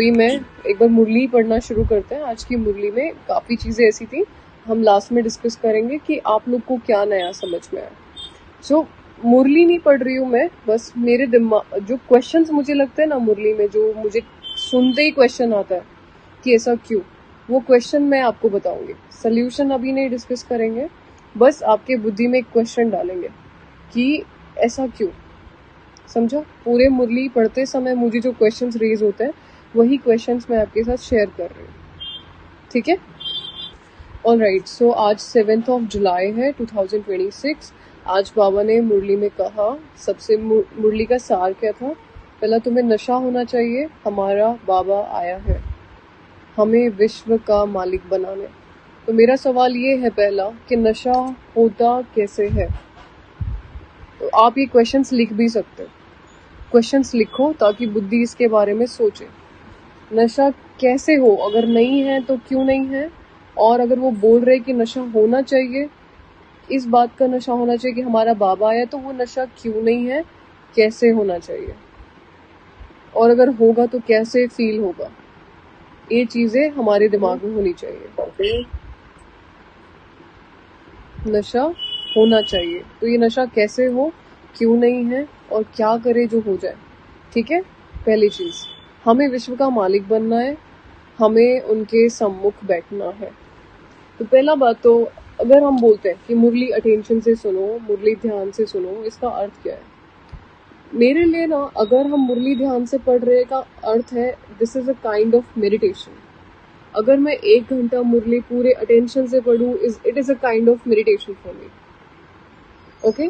अभी मैं एक बार मुरली पढ़ना शुरू करते हैं। आज की मुरली में काफ़ी चीज़ें ऐसी थी, हम लास्ट में डिस्कस करेंगे कि आप लोग को क्या नया समझ में आया। सो मुरली नहीं पढ़ रही हूँ मैं, बस मेरे दिमाग जो क्वेश्चंस मुझे लगते हैं ना मुरली में, जो मुझे सुनते ही क्वेश्चन आता है कि ऐसा क्यों, वो क्वेश्चन मैं आपको बताऊंगी। सोल्यूशन अभी नहीं डिस्कस करेंगे, बस आपके बुद्धि में एक क्वेश्चन डालेंगे कि ऐसा क्यों। समझो, पूरे मुरली पढ़ते समय मुझे जो क्वेश्चंस रेज होते हैं वही क्वेश्चंस मैं आपके साथ शेयर कर रही हूँ, ठीक है। ऑलराइट, सो आज 7th of July है 2026। आज बाबा ने मुरली में कहा, सबसे मुरली का सार क्या था? पहला, तुम्हें नशा होना चाहिए, हमारा बाबा आया है हमें विश्व का मालिक बनाने। तो मेरा सवाल ये है पहला कि नशा होता कैसे है। तो आप ये क्वेश्चंस लिख भी सकते हो, क्वेश्चंस लिखो ताकि बुद्धि इसके बारे में सोचे। नशा कैसे हो, अगर नहीं है तो क्यों नहीं है, और अगर वो बोल रहे कि नशा होना चाहिए, इस बात का नशा होना चाहिए कि हमारा बाबा आया, तो वो नशा क्यों नहीं है, कैसे होना चाहिए, और अगर होगा तो कैसे फील होगा। ये चीजें हमारे दिमाग में होनी चाहिए। नशा होना चाहिए, तो ये नशा कैसे हो, क्यों नहीं है, और क्या करे जो हो जाए, ठीक है। पहली चीज, हमें विश्व का मालिक बनना है, हमें उनके सम्मुख बैठना है। तो पहला बात, तो अगर हम बोलते हैं कि मुरली अटेंशन से सुनो, मुरली ध्यान से सुनो, इसका अर्थ क्या है मेरे लिए ना? अगर हम मुरली ध्यान से पढ़ रहे का अर्थ है this is a kind of meditation. अगर मैं 1 घंटा मुरली पूरे अटेंशन से पढ़ूं, it is a kind of meditation for me. Okay,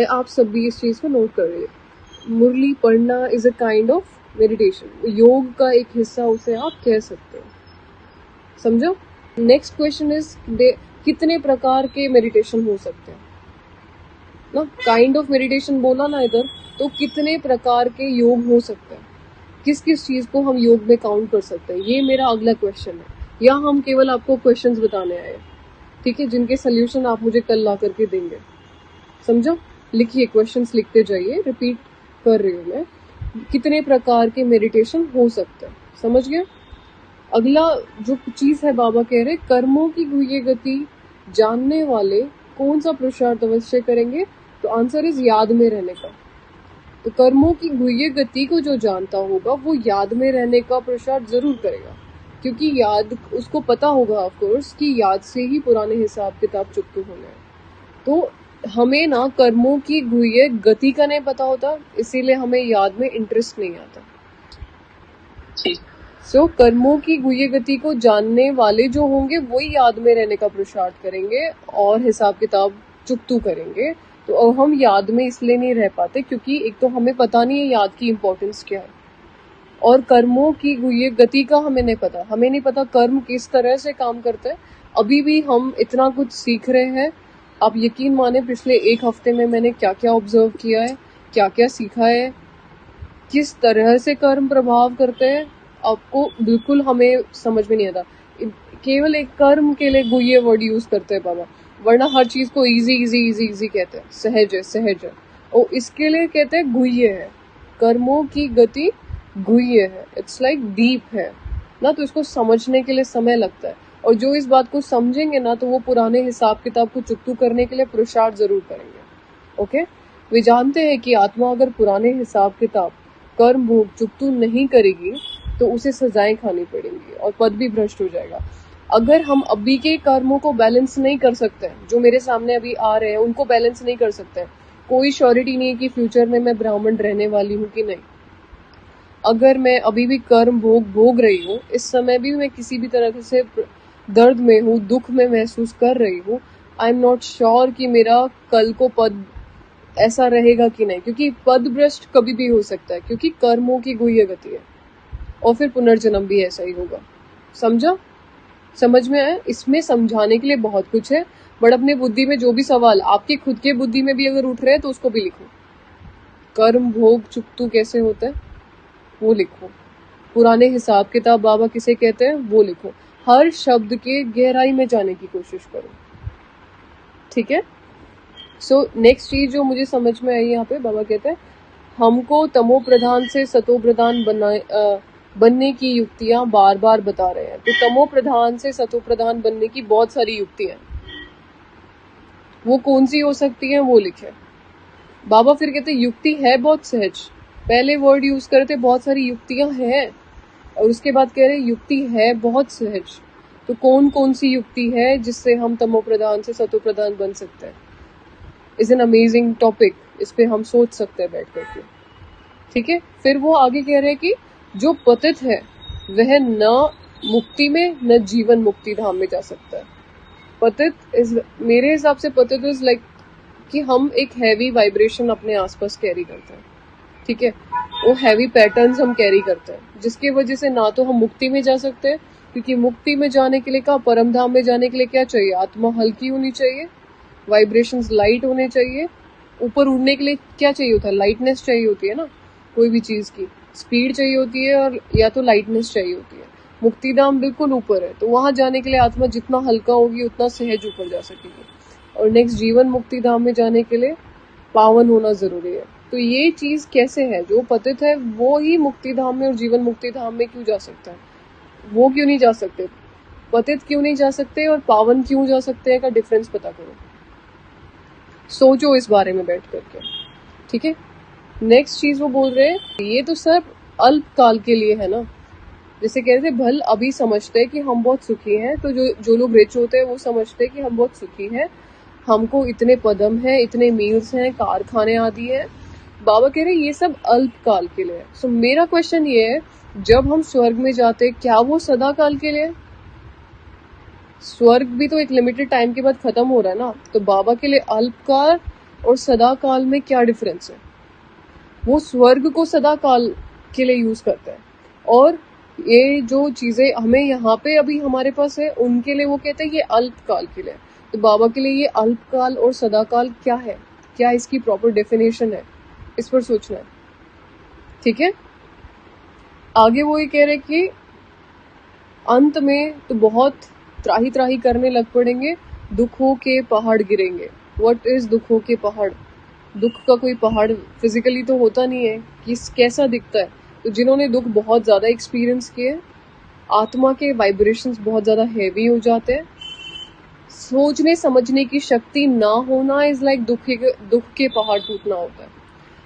आप सब भी इस चीज को नोट कर रहे हैं। मुरली पढ़ना is a kind of meditation, योग का एक हिस्सा उसे आप कह सकते हो, समझो। नेक्स्ट क्वेश्चन इज, कितने प्रकार के मेडिटेशन हो सकते हैं ना? काइंड ऑफ मेडिटेशन बोला ना इधर, तो कितने प्रकार के योग हो सकते हैं, किस किस चीज को हम योग में काउंट कर सकते हैं, ये मेरा अगला क्वेश्चन है। या हम केवल आपको क्वेश्चंस बताने आए, ठीक है, जिनके सोल्यूशन आप मुझे कल ला करके देंगे। समझो, लिखिए, क्वेश्चंस लिखते जाइए, रिपीट कर रही हूँ मैं। कितने प्रकार के मेडिटेशन हो सकते हैं, समझ गया। अगला जो चीज है, बाबा कह रहे कर्मों की गुह्य गति जानने वाले कौन सा पुरुषार्थ अवश्य करेंगे? तो आंसर इज याद में रहने का। तो कर्मों की गुह्य गति को जो जानता होगा वो याद में रहने का पुरुषार्थ जरूर करेगा, क्योंकि याद उसको पता होगा ऑफ कोर्स कि याद से ही पुराने हिसाब किताब चुकते होने हैं। तो हमें ना कर्मों की गुह्य गति का नहीं पता होता, इसीलिए हमें याद में इंटरेस्ट नहीं आता। सो कर्मों की गुह्य गति को जानने वाले जो होंगे वही याद में रहने का पुरुषार्थ करेंगे और हिसाब किताब चुकतू करेंगे। तो अब हम याद में इसलिए नहीं रह पाते क्योंकि एक तो हमें पता नहीं है याद की इम्पोर्टेंस क्या है, और कर्मों की गुह्य गति का हमें नहीं पता। हमें नहीं पता कर्म किस तरह से काम करते हैं। अभी भी हम इतना कुछ सीख रहे हैं। आप यकीन माने, पिछले 1 हफ्ते में मैंने क्या क्या ऑब्जर्व किया है, क्या क्या सीखा है, किस तरह से कर्म प्रभाव करते हैं, आपको बिल्कुल हमें समझ में नहीं आता। केवल एक कर्म के लिए गुह्य वर्ड यूज करते हैं बाबा, वरना हर चीज को इजी इजी इजी इजी कहते हैं, सहज है सहज है। और इसके लिए कहते हैं गुह्य है, कर्मों की गति गुह्य है, इट्स लाइक डीप है ना। तो इसको समझने के लिए समय लगता है, और जो इस बात को समझेंगे ना तो वो पुराने हिसाब किताब को चुकतू करने के लिए पुरुषार्थ जरूर करेंगे। ओके, वे जानते हैं कि आत्मा अगर पुराने हिसाब किताब कर्म भोग चुकतू नहीं करेगी तो उसे सजाएं खानी पड़ेंगी और पद भी भ्रष्ट हो जाएगा। अगर हम अभी के कर्मों को बैलेंस नहीं कर सकते हैं, जो मेरे सामने अभी आ रहे हैं उनको बैलेंस नहीं कर सकते हैं, कोई श्योरिटी नहीं है कि फ्यूचर में मैं ब्राह्मण रहने वाली हूँ कि नहीं। अगर मैं अभी भी कर्म भोग रही हूँ, इस समय भी मैं किसी भी तरह से दर्द में हूँ, दुख में महसूस कर रही हूँ, आई एम नॉट श्योर कि मेरा कल को पद ऐसा रहेगा कि नहीं, क्योंकि पद भ्रष्ट कभी भी हो सकता है, क्योंकि कर्मों की गुह्य गति है, और फिर पुनर्जन्म भी ऐसा ही होगा। समझा? समझ में आया? इसमें समझाने के लिए बहुत कुछ है, बट अपने बुद्धि में जो भी सवाल आपके खुद के बुद्धि में भी अगर उठ रहे हैं तो उसको भी लिखो। कर्म भोग चुकतू कैसे होता है वो लिखो, पुराने हिसाब किताब बाबा किसे कहते हैं वो लिखो, हर शब्द के गहराई में जाने की कोशिश करो, ठीक है। सो नेक्स्ट चीज जो मुझे समझ में आई यहाँ पे, बाबा कहते हैं हमको तमो प्रधान से सतो प्रधान बनने की युक्तियां बार बार बता रहे हैं। तो तमो प्रधान से सतो प्रधान बनने की बहुत सारी युक्तियां, वो कौन सी हो सकती हैं वो लिखे। बाबा फिर कहते युक्ति है बहुत सहज, पहले वर्ड यूज करते बहुत सारी युक्तियां हैं, और उसके बाद कह रहे युक्ति है बहुत सहज। तो कौन कौन सी युक्ति है जिससे हम तमो प्रधान से सतो प्रधान बन सकते हैं? इज एन अमेजिंग टॉपिक, इस पे हम सोच सकते हैं बैठ करके। ठीक है, फिर वो आगे कह रहे हैं कि जो पतित है वह न मुक्ति में न जीवन मुक्ति धाम में जा सकता है। पतित इज, मेरे हिसाब से पतित इज लाइक कि हम एक हैवी वाइब्रेशन अपने आसपास कैरी करते हैं। ठीक है, वो हैवी पैटर्न्स हम कैरी करते हैं, जिसकी वजह से ना तो हम मुक्ति में जा सकते हैं, क्योंकि मुक्ति में जाने के लिए क्या, परम धाम में जाने के लिए क्या चाहिए, आत्मा हल्की होनी चाहिए, वाइब्रेशंस लाइट होने चाहिए। ऊपर उड़ने के लिए क्या चाहिए होता है, लाइटनेस चाहिए होती है ना, कोई भी चीज की स्पीड चाहिए होती है, और या तो लाइटनेस चाहिए होती है। मुक्तिधाम बिल्कुल ऊपर है, तो वहां जाने के लिए आत्मा जितना हल्का होगी उतना सहज ऊपर जा सकेगी। और नेक्स्ट जीवन मुक्ति धाम में जाने के लिए पावन होना जरूरी है। तो ये चीज कैसे है, जो पतित है वो ही मुक्ति धाम में और जीवन मुक्ति धाम में क्यों जा सकता है, वो क्यों नहीं जा सकते, पतित क्यों नहीं जा सकते और पावन क्यों जा सकते हैं का डिफरेंस पता करो, सोचो इस बारे में बैठ करके। ठीक है, नेक्स्ट चीज वो बोल रहे हैं ये तो सब अल्प काल के लिए है ना, जैसे कह रहे थे भल अभी समझते हैं कि हम बहुत सुखी हैं, तो जो लोग रिच होते हैं वो समझते हैं कि हम बहुत सुखी हैं, हमको इतने पदम है, इतने मील्स हैं, कारखाने आदि हैं। बाबा कह रहे ये सब अल्प काल के लिए है। सो मेरा क्वेश्चन ये है, जब हम स्वर्ग में जाते क्या वो सदा काल के लिए? स्वर्ग भी तो एक लिमिटेड टाइम के बाद खत्म हो रहा है ना। तो बाबा के लिए अल्प काल और सदा काल में क्या डिफरेंस है? वो स्वर्ग को सदा काल के लिए यूज करते हैं, और ये जो चीजें हमें यहाँ पे अभी हमारे पास है उनके लिए वो कहते हैं ये अल्प काल के लिए। तो बाबा के लिए ये अल्प काल और सदा काल क्या है, क्या इसकी प्रॉपर डेफिनेशन है, इस पर सोचना है। ठीक है, आगे वो ये कह रहे कि अंत में तो बहुत त्राही त्राही करने लग पड़ेंगे, दुखों के पहाड़ गिरेंगे। व्हाट इज दुखों के पहाड़? दुख का कोई पहाड़ फिजिकली तो होता नहीं है, कि कैसा दिखता है? तो जिन्होंने दुख बहुत ज्यादा एक्सपीरियंस किए, आत्मा के वाइब्रेशंस बहुत ज्यादा हैवी हो जाते हैं, सोचने समझने की शक्ति ना होना इज लाइक दुख के पहाड़ टूटना होता है।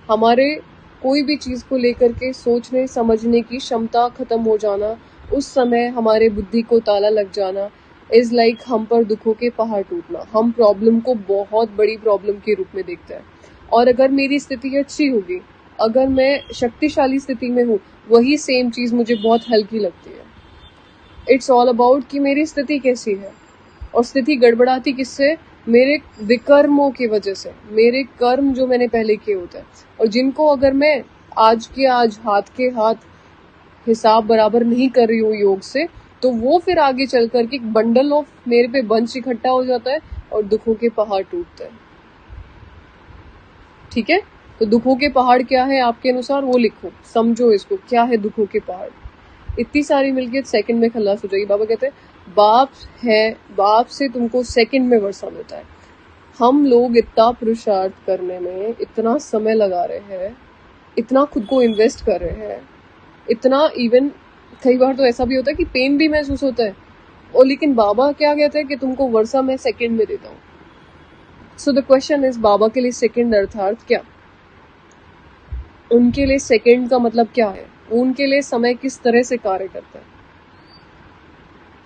हमारे कोई भी चीज को लेकर के सोचने समझने की क्षमता खत्म हो जाना, उस समय हमारे बुद्धि को ताला लग जाना इज लाइक हम पर दुखों के पहाड़ टूटना। हम प्रॉब्लम को बहुत बड़ी प्रॉब्लम के रूप में देखते हैं, और अगर मेरी स्थिति अच्छी होगी, अगर मैं शक्तिशाली स्थिति में हूँ, वही सेम चीज मुझे बहुत हल्की लगती है। इट्स ऑल अबाउट कि मेरी स्थिति कैसी है, और स्थिति गड़बड़ाती किससे? मेरे विकर्मों की वजह से, मेरे कर्म जो मैंने पहले किए होते हैं, और जिनको अगर मैं आज के आज हाथ के हाथ हिसाब बराबर नहीं कर रही हूँ योग से, तो वो फिर आगे चल करके एक बंडल ऑफ मेरे पे बंच इकट्ठा हो जाता है और दुखों के पहाड़ टूटते हैं। ठीक है, तो दुखों के पहाड़ क्या है आपके अनुसार वो लिखो, समझो इसको, क्या है दुखों के पहाड़। इतनी सारी मिलके सेकंड में खल्लास हो जाएगी। बाबा कहते हैं बाप है, बाप से तुमको सेकंड में वर्षा मिलता है। हम लोग इतना पुरुषार्थ करने में इतना समय लगा रहे हैं, इतना खुद को इन्वेस्ट कर रहे हैं, इतना इवन कई बार तो ऐसा भी होता है कि पेन भी महसूस होता है, और लेकिन बाबा क्या कहते हैं कि तुमको वर्षा मैं सेकंड में देता हूँ। सो द क्वेश्चन इज, बाबा के लिए सेकंड अर्थात क्या? उनके लिए सेकंड का मतलब क्या है? उनके लिए समय किस तरह से कार्य करता है?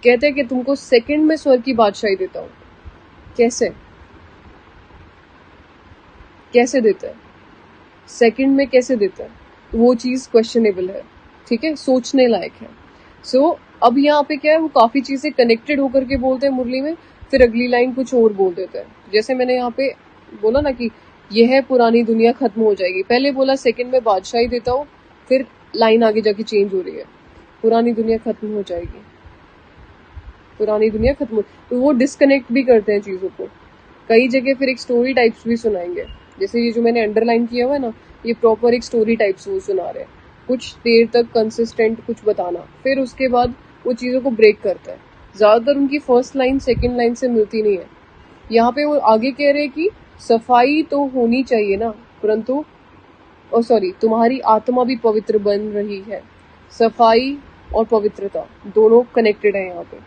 कहते हैं कि तुमको सेकंड में स्वर्ग की बादशाही देता हूं। कैसे कैसे देता है? सेकंड में कैसे देता है? वो चीज क्वेश्चनेबल है। ठीक है, सोचने लायक है। सो अब यहाँ पे क्या है, वो काफी चीजें कनेक्टेड होकर के बोलते हैं मुरली में, फिर अगली लाइन कुछ और बोल देते हैं। जैसे मैंने यहाँ पे बोला ना कि यह पुरानी दुनिया खत्म हो जाएगी, पहले बोला सेकंड में बादशाही देता हूँ, फिर लाइन आगे जाके चेंज हो रही है, पुरानी दुनिया खत्म हो जाएगी, पुरानी दुनिया खत्म हो। तो वो डिस्कनेक्ट भी करते हैं चीजों को। कई जगह फिर एक स्टोरी टाइप्स भी सुनाएंगे, जैसे ये जो मैंने अंडरलाइन किया हुआ है ना, ये प्रॉपर एक स्टोरी टाइप्स वो सुना रहे हैं, कुछ देर तक कंसिस्टेंट कुछ बताना, फिर उसके बाद वो चीजों को ब्रेक करता है। ज्यादातर उनकी फर्स्ट लाइन सेकंड लाइन से मिलती नहीं है। यहाँ पे वो आगे कह रहे हैं कि सफाई तो होनी चाहिए ना, परंतु तुम्हारी आत्मा भी पवित्र बन रही है। सफाई और पवित्रता दोनों कनेक्टेड है यहाँ पे।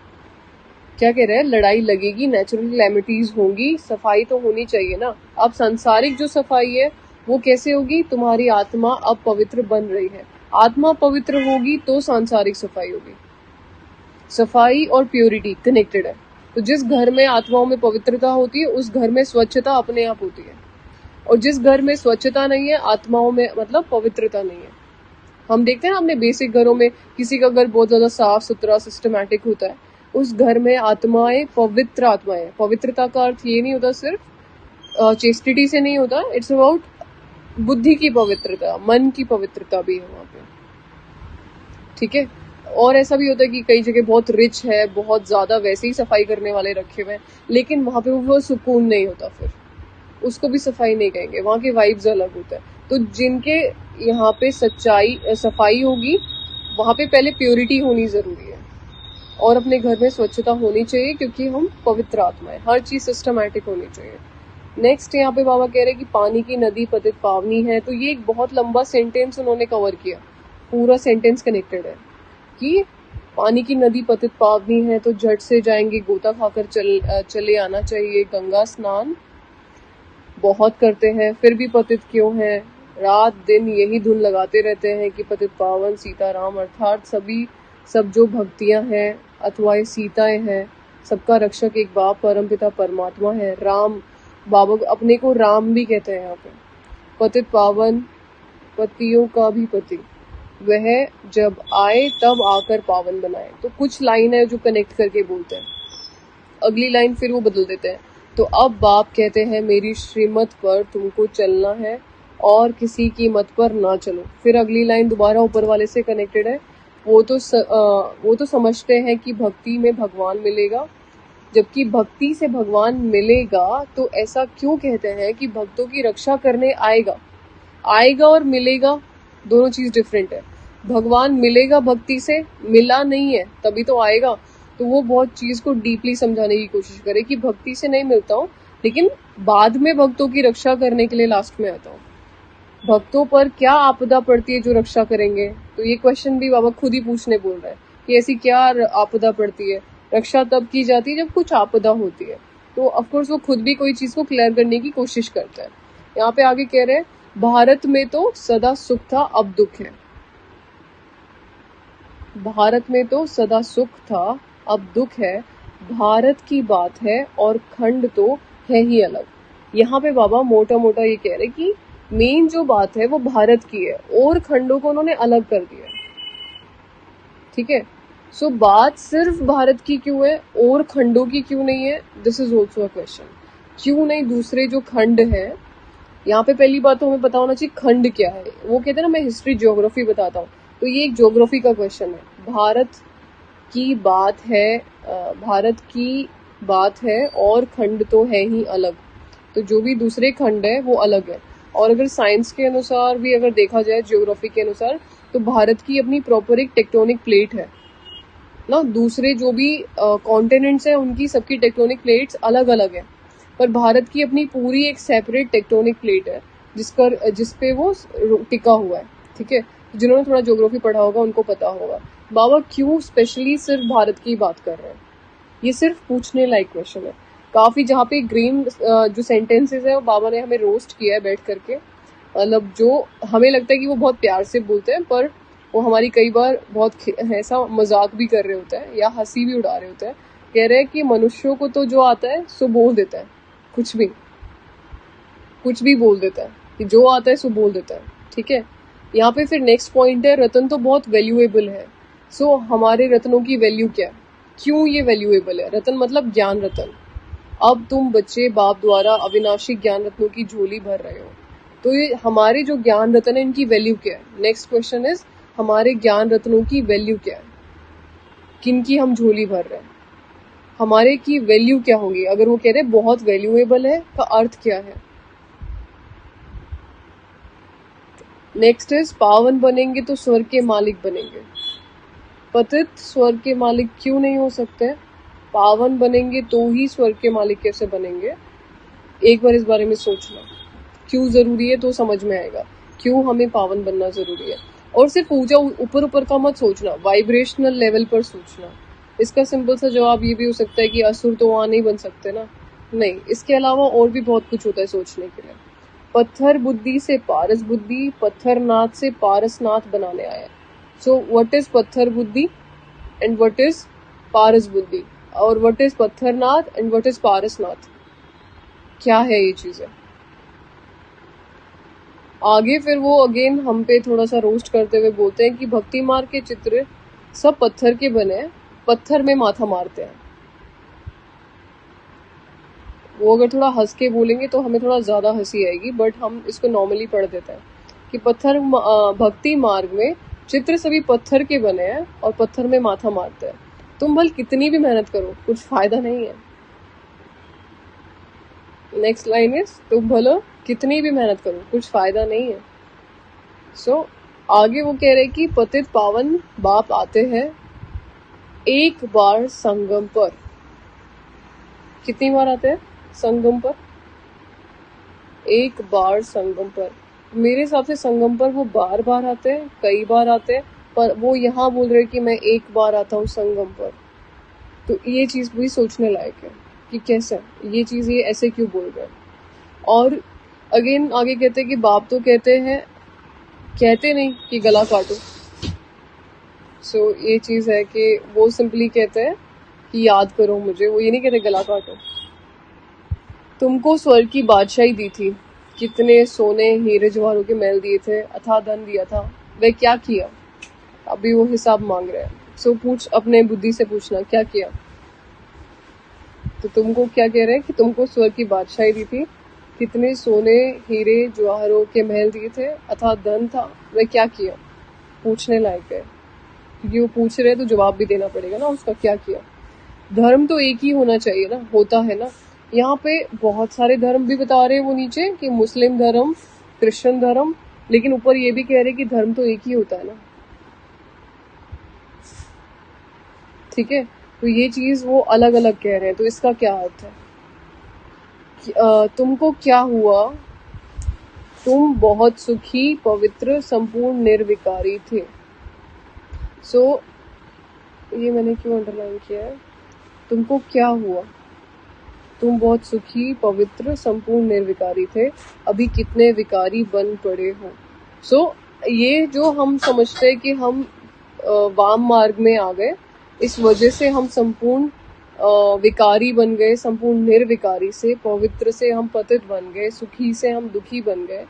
क्या कह रहे हैं, लड़ाई लगेगी, नेचुरल कैलेमिटीज होंगी, सफाई तो होनी चाहिए ना। अब सांसारिक जो सफाई है वो कैसे होगी, तुम्हारी आत्मा अब पवित्र बन रही है, आत्मा पवित्र होगी तो सांसारिक सफाई होगी। सफाई और प्योरिटी कनेक्टेड है। तो जिस घर में आत्माओं में पवित्रता होती है उस घर में स्वच्छता अपने आप होती है, और जिस घर में स्वच्छता नहीं है आत्माओं में मतलब पवित्रता नहीं है। हम देखते हैं अपने बेसिक घरों में, किसी का घर बहुत ज्यादा साफ सुथरा सिस्टमैटिक होता है, उस घर में आत्माएं पवित्र आत्माएं। पवित्रता का अर्थ ये नहीं होता सिर्फ चेस्टिटी से नहीं होता, इट्स अबाउट बुद्धि की पवित्रता, मन की पवित्रता भी है वहां पे, ठीक है। और ऐसा भी होता है कि कई जगह बहुत रिच है, बहुत ज्यादा वैसे ही सफाई करने वाले रखे हुए हैं, लेकिन वहां पे वो सुकून नहीं होता, फिर उसको भी सफाई नहीं कहेंगे, वहां के वाइब्स अलग होते हैं। तो जिनके यहाँ पे सफाई होगी, वहां पे पहले प्योरिटी होनी जरूरी है, और अपने घर में स्वच्छता होनी चाहिए, क्योंकि हम पवित्र आत्मा है, हर चीज सिस्टमैटिक होनी चाहिए। नेक्स्ट यहाँ पे बाबा कह रहे हैं कि पानी की नदी पतित पावनी है। तो ये एक बहुत लंबा सेंटेंस उन्होंने कवर किया, पूरा सेंटेंस कनेक्टेड है कि पानी की नदी पतित पावनी है, तो झट से जाएंगे, गोता खाकर चले आना चाहिए। गंगा स्नान बहुत करते हैं, फिर भी पतित क्यों है, रात दिन यही धुन लगाते रहते हैं कि पतित पावन सीताराम, अर्थात सब जो भक्तियां हैं अथवा ये सीताएं हैं, सबका रक्षक एक बाप परमपिता परमात्मा है। राम, बाबा अपने को राम भी कहते हैं यहाँ पे। पतित पावन, पतियों का भी पति, वह जब आए तब आकर पावन बनाए। तो कुछ लाइन है जो कनेक्ट करके बोलते हैं, अगली लाइन फिर वो बदल देते हैं। तो अब बाप कहते हैं मेरी श्रीमत पर तुमको चलना है और किसी की मत पर ना चलो। फिर अगली लाइन दोबारा ऊपर वाले से कनेक्टेड है। वो तो समझते हैं कि भक्ति में भगवान मिलेगा, जबकि भक्ति से भगवान मिलेगा तो ऐसा क्यों कहते हैं कि भक्तों की रक्षा करने आएगा और मिलेगा दोनों चीज डिफरेंट है। भगवान मिलेगा भक्ति से, मिला नहीं है तभी तो आएगा। तो वो बहुत चीज को डीपली समझाने की कोशिश करे कि भक्ति से नहीं मिलता हूँ, लेकिन बाद में भक्तों की रक्षा करने के लिए लास्ट में आता हूँ। भक्तों पर क्या आपदा पड़ती है जो रक्षा करेंगे? तो ये क्वेश्चन भी बाबा खुद ही पूछने बोल रहे हैं कि ऐसी क्या आपदा पड़ती है। रक्षा तब की जाती है जब कुछ आपदा होती है। तो ऑफकोर्स वो खुद भी कोई चीज को क्लियर करने की कोशिश करता है। यहाँ पे आगे कह रहे हैं भारत में तो सदा सुख था अब दुख है। भारत में तो सदा सुख था अब दुख है, भारत की बात है और खंड तो है ही अलग। यहाँ पे बाबा मोटा मोटा ये कह रहे कि मेन जो बात है वो भारत की है और खंडों को उन्होंने अलग कर दिया, ठीक है। सो बात सिर्फ भारत की क्यों है और खंडों की क्यों नहीं है? This is also a question. क्यों नहीं दूसरे जो खंड है? यहाँ पे पहली बात तो हमें पता होना चाहिए खंड क्या है। वो कहते हैं ना मैं हिस्ट्री ज्योग्राफी बताता हूँ, तो ये एक ज्योग्राफी का क्वेश्चन है। भारत की बात है और खंड तो है ही अलग, तो जो भी दूसरे खंड है वो अलग है। और अगर साइंस के अनुसार भी अगर देखा जाए, ज्योग्राफी के अनुसार, तो भारत की अपनी प्रॉपर एक टेक्टोनिक प्लेट है ना। दूसरे जो भी कॉन्टिनेंट्स हैं उनकी सबकी टेक्टोनिक प्लेट्स अलग अलग है, पर भारत की अपनी पूरी एक सेपरेट टेक्टोनिक प्लेट है जिसपे वो टिका हुआ है, ठीक है। जिन्होंने थोड़ा ज्योग्राफी पढ़ा होगा उनको पता होगा। बाबा क्यों स्पेशली सिर्फ भारत की बात कर रहे हैं? ये सिर्फ पूछने लायक क्वेश्चन है काफी, जहाँ पे ग्रीन जो सेंटेंसेस है वो बाबा ने हमें रोस्ट किया है बैठ करके। मतलब जो हमें लगता है कि वो बहुत प्यार से बोलते हैं, पर वो हमारी कई बार बहुत ऐसा मजाक भी कर रहे होते हैं या हंसी भी उड़ा रहे होते हैं। कह रहे हैं कि मनुष्यों को तो जो आता है सो बोल देता है, कुछ भी बोल देता है, कि जो आता है सो बोल देता है, ठीक है। यहाँ पे फिर नेक्स्ट पॉइंट है रतन तो बहुत वैल्यूएबल है। सो हमारे रत्नों की वैल्यू क्या है? क्यों ये वैल्यूएबल है? रतन मतलब ज्ञान रतन। अब तुम बच्चे बाप द्वारा अविनाशी ज्ञान रत्नों की झोली भर रहे हो, तो ये हमारे जो ज्ञान रत्न है इनकी वैल्यू क्या है? नेक्स्ट क्वेश्चन इज हमारे ज्ञान रत्नों की वैल्यू क्या है? किनकी हम झोली भर रहे हैं? हमारे की वैल्यू क्या होगी? अगर वो कह रहे बहुत वैल्यूएबल है का अर्थ क्या है? नेक्स्ट इज पावन बनेंगे तो स्वर्ग के मालिक बनेंगे। पतित स्वर्ग के मालिक क्यों नहीं हो सकते? पावन बनेंगे तो ही स्वर्ग के मालिक कैसे बनेंगे? एक बार इस बारे में सोचना, क्यों जरूरी है तो समझ में आएगा क्यों हमें पावन बनना जरूरी है। और सिर्फ ऊंचा ऊपर ऊपर का मत सोचना, वाइब्रेशनल लेवल पर सोचना। इसका सिंपल सा जवाब ये भी हो सकता है कि असुर तो वहां नहीं बन सकते ना, नहीं, इसके अलावा और भी बहुत कुछ होता है सोचने के लिए। पत्थर बुद्धि से पारस बुद्धि, पत्थरनाथ से पारसनाथ बनाने आया। सो व्हाट इज पत्थर बुद्धि एंड व्हाट इज पारस बुद्धि, और what is Patharnath and what is Parasnath, क्या है ये चीजें। आगे फिर वो अगेन हम पे थोड़ा सा रोस्ट करते हुए बोलते हैं कि भक्ति मार्ग के चित्र सब पत्थर के बने हैं, पत्थर में माथा मारते हैं। वो अगर थोड़ा हंस के बोलेंगे तो हमें थोड़ा ज्यादा हंसी आएगी, बट हम इसको नॉर्मली पढ़ देते हैं कि भक्ति मार्ग में चित्र सभी पत्थर के बने हैं और पत्थर में माथा मारते हैं। तुम भल कितनी भी मेहनत करो कुछ फायदा नहीं है। नेक्स्ट लाइन इज, तुम भलो कितनी भी मेहनत करो कुछ फायदा नहीं है। सो आगे वो कह रहे कि पतित पावन बाप आते हैं एक बार संगम पर। कितनी बार आते हैं संगम पर? एक बार संगम पर। मेरे हिसाब से संगम पर वो बार बार आते हैं, कई बार आते हैं, पर वो यहाँ बोल रहे कि मैं एक बार आता हूँ संगम पर। तो ये चीज भी सोचने लायक है कि कैसे ये चीज ये ऐसे क्यों बोल रहे हैं। और अगेन आगे कहते हैं कि बाप तो कहते हैं, कहते नहीं कि गला काटो। सो ये चीज है कि वो सिंपली कहते हैं कि याद करो मुझे, वो ये नहीं कहते गला काटो। तुमको स्वर्ग की बादशाही दी थी, कितने सोने हीरे जवाहरों के महल दिए थे, अथाह धन दिया था, वह क्या किया? अभी वो हिसाब मांग रहे हैं। सो पूछ, अपने बुद्धि से पूछना क्या किया। तो तुमको क्या कह रहे हैं कि तुमको स्वर्ग की बादशाही दी थी, कितने सोने हीरे जवाहरों के महल दिए थे, अथाह धन था, वह क्या किया? पूछने लायक है क्योंकि वो पूछ रहे हैं तो जवाब भी देना पड़ेगा ना उसका, क्या किया। धर्म तो एक ही होना चाहिए ना, होता है ना। यहाँ पे बहुत सारे धर्म भी बता रहे हैं वो नीचे कि मुस्लिम धर्म, क्रिश्चियन धर्म, लेकिन ऊपर ये भी कह रहे हैं कि धर्म तो एक ही होता है ना। ठीक है, तो ये चीज वो अलग अलग कह रहे हैं। तो इसका क्या अर्थ है कि तुमको क्या हुआ, तुम बहुत सुखी पवित्र संपूर्ण निर्विकारी थे। सो ये मैंने क्यों अंडरलाइन किया है, तुमको क्या हुआ, तुम बहुत सुखी पवित्र संपूर्ण निर्विकारी थे, अभी कितने विकारी बन पड़े हो। सो ये जो हम समझते हैं कि हम वाम मार्ग में आ गए, इस वजह से हम संपूर्ण विकारी बन गए, संपूर्ण निर्विकारी से पवित्र से हम पतित बन गए, सुखी से हम दुखी बन गए।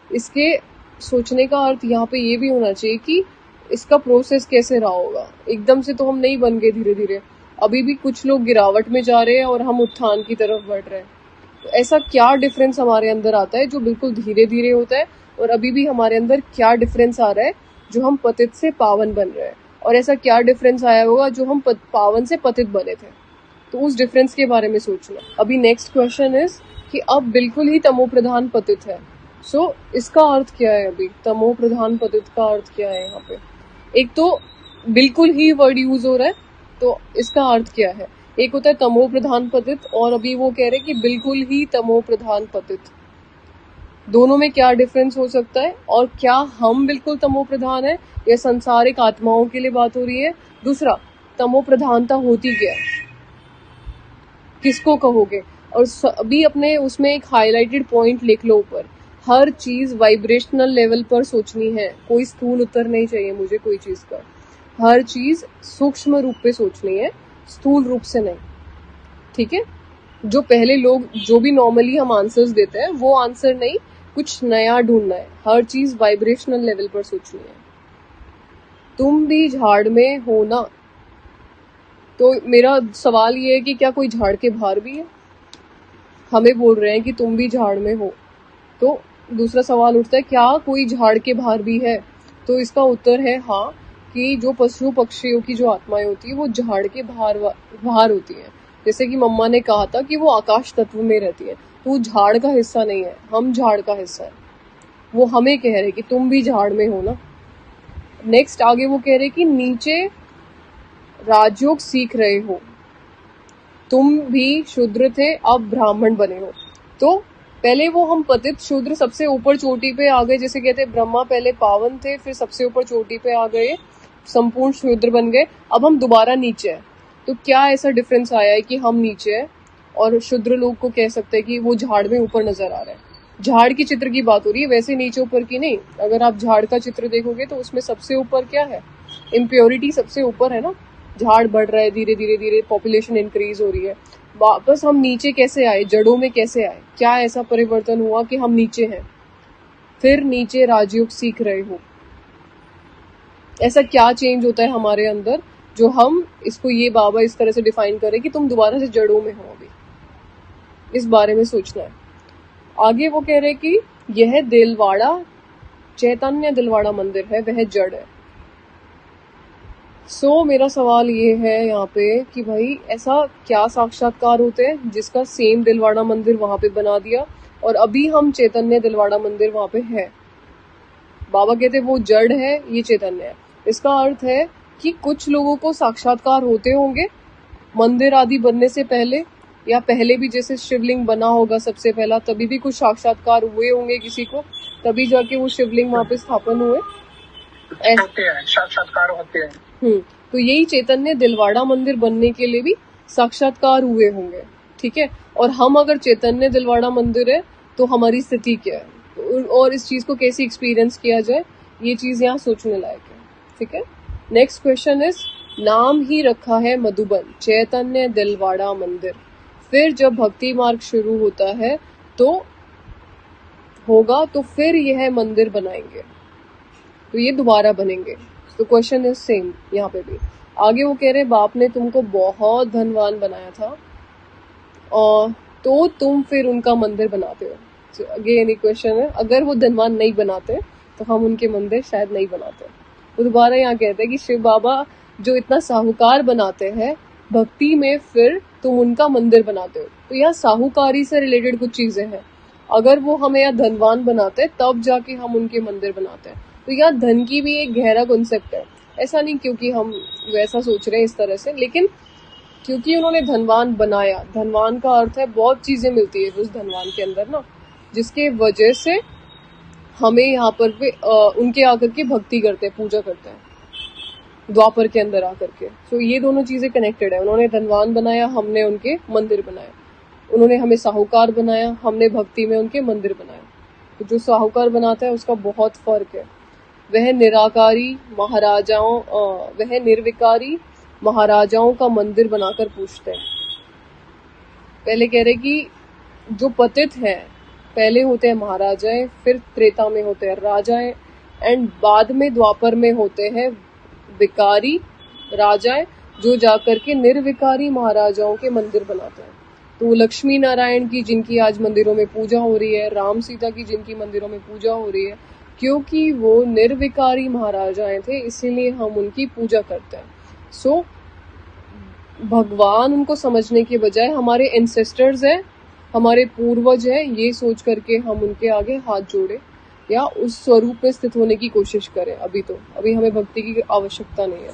इसके सोचने का अर्थ यहाँ पे ये भी होना चाहिए कि इसका प्रोसेस कैसे रहा होगा। एकदम से तो हम नहीं बन गए, धीरे धीरे। अभी भी कुछ लोग गिरावट में जा रहे हैं और हम उत्थान की तरफ बढ़ रहे हैं। तो ऐसा क्या डिफरेंस हमारे अंदर आता है जो बिल्कुल धीरे धीरे होता है, और अभी भी हमारे अंदर क्या डिफरेंस आ रहा है जो हम पतित से पावन बन रहे हैं, और ऐसा क्या डिफरेंस आया होगा जो हम पावन से पतित बने थे। तो उस डिफरेंस के बारे में सोचना। अभी नेक्स्ट क्वेश्चन इज कि अब बिल्कुल ही तमो प्रधान पतित है। सो इसका अर्थ क्या है, अभी तमो प्रधान पतित का अर्थ क्या है यहाँ पे। एक तो बिल्कुल ही वर्ड यूज हो रहा है, तो इसका अर्थ क्या है। एक होता है तमो प्रधान पतित, और अभी वो कह रहे हैं कि बिल्कुल ही तमो प्रधान पतित। दोनों में क्या डिफरेंस हो सकता है, और क्या हम बिल्कुल तमो प्रधान है या संसारिक आत्माओं के लिए बात हो रही है। दूसरा, तमो प्रधानता होती क्या है, किसको कहोगे। और अभी अपने उसमें एक हाईलाइटेड पॉइंट लिख लो ऊपर, हर चीज वाइब्रेशनल लेवल पर सोचनी है, कोई स्थूल उत्तर नहीं चाहिए मुझे कोई चीज का। हर चीज सूक्ष्म रूप पे सोचनी है, स्थूल रूप से नहीं। ठीक है, जो पहले लोग जो भी नॉर्मली हम आंसर्स देते हैं वो आंसर नहीं, कुछ नया ढूंढना है। हर चीज वाइब्रेशनल लेवल पर सोचनी है। तुम भी झाड़ में हो ना। तो मेरा सवाल ये है कि क्या कोई झाड़ के बाहर भी है। हमें बोल रहे हैं कि तुम भी झाड़ में हो, तो दूसरा सवाल उठता है क्या कोई झाड़ के बाहर भी है। तो इसका उत्तर है हाँ, कि जो पशु पक्षियों की जो आत्माएं होती है वो झाड़ के बाहर होती हैं। जैसे कि मम्मा ने कहा था कि वो आकाश तत्व में रहती है, तो वो झाड़ का हिस्सा नहीं है, हम झाड़ का हिस्सा है। वो हमें कह रहे कि तुम भी झाड़ में हो ना। नेक्स्ट आगे वो कह रहे कि नीचे राजयोग सीख रहे हो, तुम भी शूद्र थे अब ब्राह्मण बने हो। तो पहले वो हम पतित शूद्र सबसे ऊपर चोटी पे आ गए, जैसे कहते हैं ब्रह्मा पहले पावन थे, फिर सबसे ऊपर चोटी पे आ गए, संपूर्ण शूद्र बन गए, अब हम दोबारा नीचे हैं। तो क्या ऐसा डिफरेंस आया है कि हम नीचे हैं और शूद्र लोग को कह सकते हैं कि वो झाड़ में ऊपर नजर आ रहा है? झाड़ की चित्र की बात हो रही है, वैसे नीचे ऊपर की नहीं। अगर आप झाड़ का चित्र देखोगे तो उसमें सबसे ऊपर क्या है? इम्प्योरिटी सबसे ऊपर है ना। झाड़ बढ़ रहा है, धीरे धीरे धीरे पॉपुलेशन इंक्रीज हो रही है। वापस हम नीचे कैसे आए? जड़ों में कैसे आए? क्या ऐसा परिवर्तन हुआ कि हम नीचे हैं? फिर नीचे राजयोग सीख रहे हो, ऐसा क्या चेंज होता है हमारे अंदर जो हम इसको ये बाबा इस तरह से डिफाइन करें कि तुम दोबारा से जड़ों में हो? अभी इस बारे में सोचना है। आगे वो कह रहे कि यह दिलवाड़ा चैतन्य दिलवाड़ा मंदिर है, वह जड़ है। मेरा सवाल ये है यहाँ पे कि भाई ऐसा क्या साक्षात्कार होते हैं जिसका सेम दिलवाड़ा मंदिर वहां पे बना दिया और अभी हम चैतन्य दिलवाड़ा मंदिर वहां पे है? बाबा कहते वो जड़ है, ये चैतन्य है। इसका अर्थ है कि कुछ लोगों को साक्षात्कार होते होंगे मंदिर आदि बनने से पहले, या पहले भी जैसे शिवलिंग बना होगा सबसे पहला, तभी भी कुछ साक्षात्कार हुए होंगे किसी को, तभी जाके वो शिवलिंग वहां पे स्थापन हुए। होते हैं, साक्षात्कार होते हैं। तो यही चैतन्य दिलवाड़ा मंदिर बनने के लिए भी साक्षात्कार हुए होंगे, ठीक है। और हम अगर चैतन्य दिलवाड़ा मंदिर है तो हमारी स्थिति क्या है और इस चीज को कैसे एक्सपीरियंस किया जाए, ये चीज यहाँ सोचने लायक है, ठीक है। नेक्स्ट क्वेश्चन इज, नाम ही रखा है मधुबन चैतन्य दिलवाड़ा मंदिर, फिर जब भक्ति मार्ग शुरू होता है तो फिर यह मंदिर बनाएंगे, तो ये दोबारा बनेंगे। तो क्वेश्चन इज सेम यहाँ पे भी। आगे वो कह रहे बाप ने तुमको बहुत धनवान बनाया था और तो तुम फिर उनका मंदिर बनाते हो। तो अगेन एक क्वेश्चन है, अगर वो धनवान नहीं बनाते तो हम उनके मंदिर शायद नहीं बनाते। वो दोबारा यहाँ कहते हैं कि शिव बाबा जो इतना साहूकार बनाते हैं भक्ति में, फिर तुम उनका मंदिर बनाते हो। तो यहाँ साहूकारी से रिलेटेड कुछ चीजें हैं। अगर वो हमें यहाँ धनवान बनाते हैं तब जाके हम उनके मंदिर बनाते हैं। तो यहाँ धन की भी एक गहरा कॉन्सेप्ट है, ऐसा नहीं क्योंकि हम वैसा सोच रहे हैं इस तरह से, लेकिन क्योंकि उन्होंने धनवान बनाया। धनवान का अर्थ है बहुत चीजें मिलती है उस धनवान के अंदर ना, जिसके वजह से हमें यहाँ पर भी उनके आकर के भक्ति करते हैं, पूजा करते हैं द्वापर के अंदर आकर के। तो ये दोनों चीजें कनेक्टेड है। उन्होंने धनवान बनाया, हमने उनके मंदिर बनाए। उन्होंने हमें साहूकार बनाया, हमने भक्ति में उनके मंदिर बनाए। तो जो साहूकार बनाता है उसका बहुत फर्क है। वह निर्विकारी महाराजाओं का मंदिर बनाकर पूछते हैं। पहले कह रहे कि जो पतित हैं पहले होते हैं महाराजाएं, फिर त्रेता में होते हैं राजाएं, एंड बाद में द्वापर में होते हैं विकारी राजाएं, जो जाकर के निर्विकारी महाराजाओं के मंदिर बनाते हैं। तो लक्ष्मी नारायण की जिनकी आज मंदिरों में पूजा हो रही है, राम सीता की जिनकी मंदिरों में पूजा हो रही है, क्योंकि वो निर्विकारी महाराजाएं थे, इसीलिए हम उनकी पूजा करते हैं। भगवान उनको समझने के बजाय हमारे एंसेस्टर्स हैं, हमारे पूर्वज हैं, ये सोच करके हम उनके आगे हाथ जोड़े या उस स्वरूप में स्थित होने की कोशिश करें। अभी हमें भक्ति की आवश्यकता नहीं है।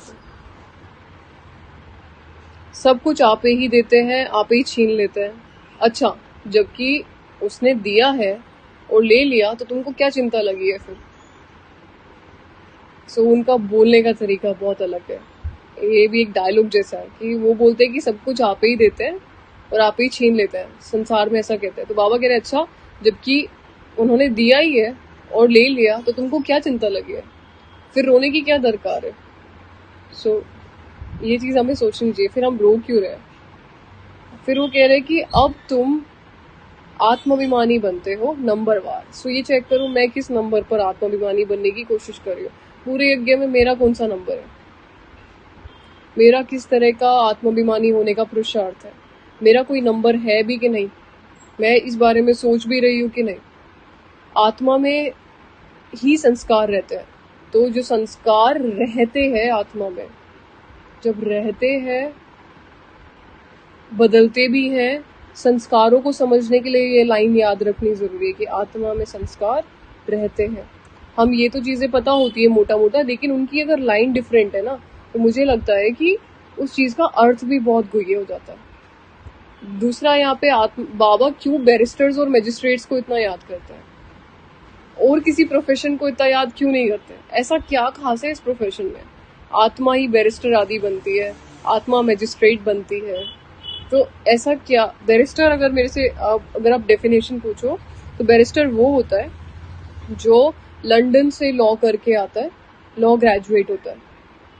सब कुछ आप ही देते हैं, आप ही छीन लेते हैं। अच्छा, जबकि उसने दिया है और ले लिया तो तुमको क्या चिंता लगी है फिर? उनका बोलने का तरीका बहुत अलग है। ये भी एक डायलॉग जैसा है कि वो बोलते हैं कि सब कुछ आप ही देते हैं और आप ही छीन लेते हैं, संसार में ऐसा कहते हैं। तो बाबा कह रहे अच्छा, जबकि उन्होंने दिया ही है और ले लिया तो तुमको क्या चिंता लगी है, फिर रोने की क्या दरकार है? ये चीज हमें सोचनी चाहिए। फिर हम रो क्यों रहे? फिर वो कह रहे कि अब तुम आत्माभिमानी बनते हो नंबरवार। ये चेक करो मैं किस नंबर पर आत्माभिमानी बनने की कोशिश कर रही हूँ। पूरे यज्ञ में मेरा कौन सा नंबर है? मेरा किस तरह का आत्माभिमानी होने का पुरुषार्थ है? मेरा कोई नंबर है भी कि नहीं? मैं इस बारे में सोच भी रही हूँ कि नहीं? आत्मा में ही संस्कार रहते हैं, तो जो संस्कार रहते हैं आत्मा में, जब रहते हैं बदलते भी हैं। संस्कारों को समझने के लिए ये लाइन याद रखनी जरूरी है कि आत्मा में संस्कार रहते हैं। हम ये तो चीजें पता होती है मोटा मोटा, लेकिन उनकी अगर लाइन डिफरेंट है ना, तो मुझे लगता है कि उस चीज का अर्थ भी बहुत गुह्य हो जाता है। दूसरा यहाँ पे बाबा क्यों बैरिस्टर्स और मैजिस्ट्रेट्स को इतना याद करते हैं और किसी प्रोफेशन को इतना याद क्यों नहीं करते? ऐसा क्या खास है इस प्रोफेशन में? आत्मा ही बैरिस्टर आदि बनती है, आत्मा मैजिस्ट्रेट बनती है, तो ऐसा क्या? बैरिस्टर अगर मेरे से अगर आप डेफिनेशन पूछो तो बैरिस्टर वो होता है जो लंदन से लॉ करके आता है, लॉ ग्रेजुएट होता है,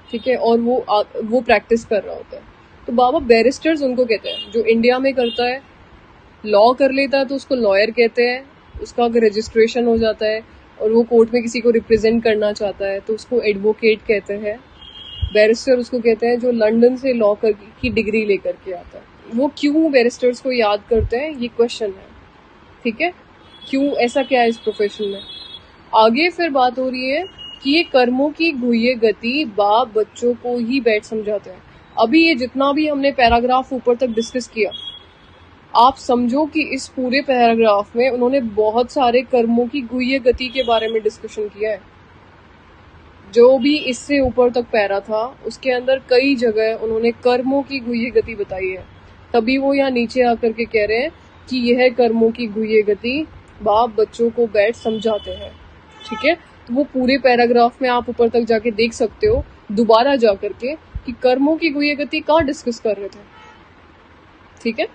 ठीक है, और वो प्रैक्टिस कर रहा होता है। तो बाबा बैरिस्टर्स उनको कहते हैं जो इंडिया में करता है, लॉ कर लेता है तो उसको लॉयर कहते हैं, उसका अगर रजिस्ट्रेशन हो जाता है और वो कोर्ट में किसी को रिप्रेजेंट करना चाहता है तो उसको एडवोकेट कहते हैं। बैरिस्टर उसको कहते हैं जो लंदन से लॉ की डिग्री लेकर के आता है। वो क्यों बैरिस्टर्स को याद करते हैं, ये क्वेश्चन है, ठीक है, क्यों, ऐसा क्या है इस प्रोफेशन में? आगे फिर बात हो रही है कि ये कर्मों की गुह्य गति बाप बच्चों को ही बैठ समझाते हैं। अभी ये जितना भी हमने पैराग्राफ ऊपर तक डिस्कस किया, आप समझो कि इस पूरे पैराग्राफ में उन्होंने बहुत सारे कर्मों की गुह्य गति के बारे में डिस्कशन किया है। जो भी इससे ऊपर तक पैरा था उसके अंदर कई जगह उन्होंने कर्मों की गुह्य गति बताई है। तभी वो यहाँ नीचे आकर के कह रहे हैं कि यह कर्मों की गुह्य गति बाप बच्चों को बैठ समझाते हैं, ठीक है। तो वो पूरे पैराग्राफ में आप ऊपर तक जाके देख सकते हो दोबारा जा करके कि कर्मों की गुह्य गति कहाँ डिस्कस कर रहे थे, ठीक है।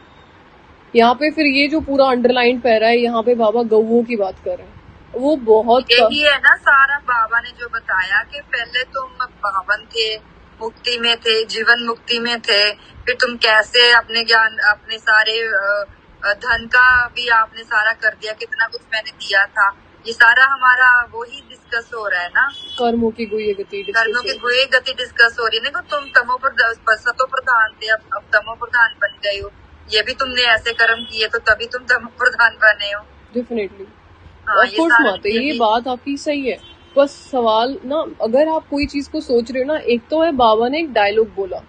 यहाँ पे फिर ये जो पूरा अंडरलाइन पैरा है, यहाँ पे बाबा गौओं की बात कर रहे हैं। वो बहुत यही है ना सारा बाबा ने जो बताया कि पहले तुम पावन थे, मुक्ति में थे, जीवन मुक्ति में थे, फिर तुम कैसे अपने ज्ञान, अपने सारे धन का भी आपने सारा कर दिया, कितना कुछ मैंने दिया था, ये सारा हमारा वही डिस्कस हो रहा है ना, कर्मों की गुह्य गति, कर्मों की गुह्य गति डिस्कस हो रही है ना। तुम तमो प्रधान थे, अब तमो प्रधान बन गए हो, ये भी तुमने ऐसे कर्म किए तो तभी तुम तमो प्रधान बने हो। डेफिनेटली, ऑफ कोर्स माते, ये बात आपकी सही है। बस सवाल ना, अगर आप कोई चीज को सोच रहे हो ना, एक तो है बाबा ने एक डायलॉग बोला,